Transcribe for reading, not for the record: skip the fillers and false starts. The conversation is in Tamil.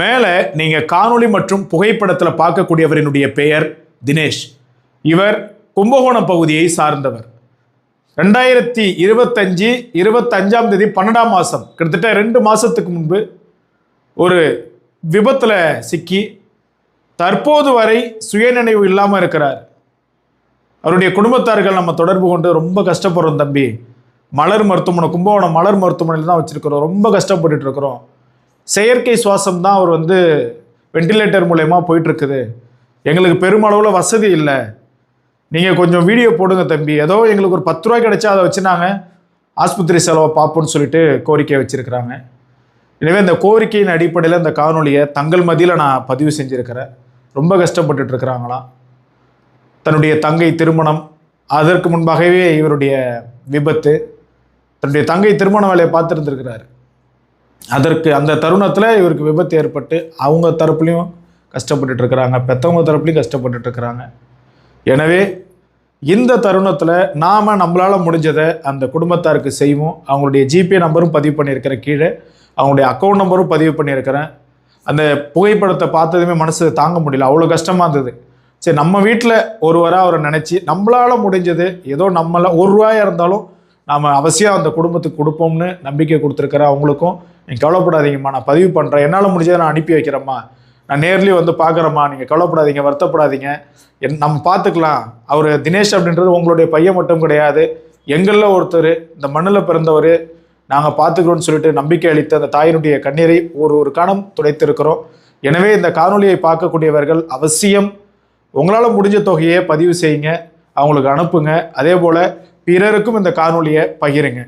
மேலே நீங்கள் காணொளி மற்றும் புகைப்படத்தில் பார்க்கக்கூடியவரினுடைய பெயர் தினேஷ். இவர் கும்பகோணம் பகுதியை சார்ந்தவர். 2025 25ஆம் தேதி 12ஆம் மாதம், கிட்டத்தட்ட 2 மாதத்துக்கு முன்பு ஒரு விபத்தில் சிக்கி தற்போது வரை சுயநினைவு இல்லாமல் இருக்கிறார். அவருடைய குடும்பத்தார்கள் நம்ம தொடர்பு கொண்டு ரொம்ப கஷ்டப்படுறோம் தம்பி, மலர் மருத்துவமனை, கும்பகோணம் மலர் மருத்துவமனையில் தான் வச்சுருக்கிறோம், ரொம்ப கஷ்டப்பட்டு இருக்கிறோம், செயற்கை சுவாசம் தான் அவர் வெண்டிலேட்டர் மூலயமா போயிட்டுருக்குது, எங்களுக்கு பெருமளவில் வசதி இல்லை, நீங்கள் கொஞ்சம் வீடியோ போடுங்க தம்பி, ஏதோ எங்களுக்கு ஒரு 10 ரூபாய் கிடைச்சா அதை வச்சு நாங்கள் ஆஸ்பத்திரி செலவை பார்ப்போம்னு சொல்லிட்டு கோரிக்கை வச்சுருக்கிறாங்க. எனவே இந்த கோரிக்கையின் அடிப்படையில் இந்த காணொலியை தங்கள் மத்தியில் நான் பதிவு செஞ்சுருக்கிறேன். ரொம்ப கஷ்டப்பட்டுட்டு இருக்கிறாங்களாம். தன்னுடைய தங்கை திருமணம், அதற்கு முன்பாகவே இவருடைய விபத்து, தன்னுடைய தங்கை திருமண வேலையை பார்த்துருந்துருக்கிறார். அந்த தருணத்தில் இவருக்கு விபத்து ஏற்பட்டு அவங்க தரப்புலையும் கஷ்டப்பட்டுட்டு இருக்கிறாங்க, பெற்றவங்க தரப்புலையும் கஷ்டப்பட்டுட்டு இருக்கிறாங்க. எனவே இந்த தருணத்தில் நாம் நம்மளால் முடிஞ்சதை அந்த குடும்பத்தாருக்கு செய்வோம். அவங்களுடைய ஜிபே நம்பரும் பதிவு பண்ணியிருக்கிறேன், கீழே அவங்களுடைய அக்கௌண்ட் நம்பரும் பதிவு பண்ணியிருக்கிறேன். அந்த புகைப்படத்தை பார்த்ததுமே மனசு தாங்க முடியல, அவ்வளோ கஷ்டமாக இருந்தது. சரி, நம்ம வீட்டில் ஒருவராக அவரை நினச்சி நம்மளால் முடிஞ்சது ஏதோ நம்மளால் 1 ரூபாயாக இருந்தாலும் நாம் அவசியம் அந்த குடும்பத்துக்கு கொடுப்போம்னு நம்பிக்கை கொடுத்துருக்குறேன். அவங்களுக்கும் நீங்கள் கவலைப்படாதீங்கம்மா, நான் பதிவு பண்ணுறேன், என்னால் முடிஞ்சதை நான் அனுப்பி வைக்கிறேம்மா, நான் நேர்லேயும் பார்க்குறேம்மா, நீங்கள் கவலைப்படாதீங்க, வருத்தப்படாதீங்க, நம்ம பார்த்துக்கலாம். அவர் தினேஷ் அப்படின்றது உங்களுடைய பையன் மட்டும் கிடையாது, எங்களில் ஒருத்தர், இந்த மண்ணில் பிறந்தவர், நாங்கள் பார்த்துக்கிறோன்னு சொல்லிட்டு நம்பிக்கை அளித்த அந்த தாயினுடைய கண்ணீரை ஒரு கணம் துடைத்திருக்கிறோம். எனவே இந்த காணொலியை பார்க்கக்கூடியவர்கள் அவசியம் உங்களால் முடிஞ்ச தொகையை பதிவு செய்யுங்க, அவங்களுக்கு அனுப்புங்க. அதே போல் பிறருக்கும் இந்த காணொலியை பகிருங்க.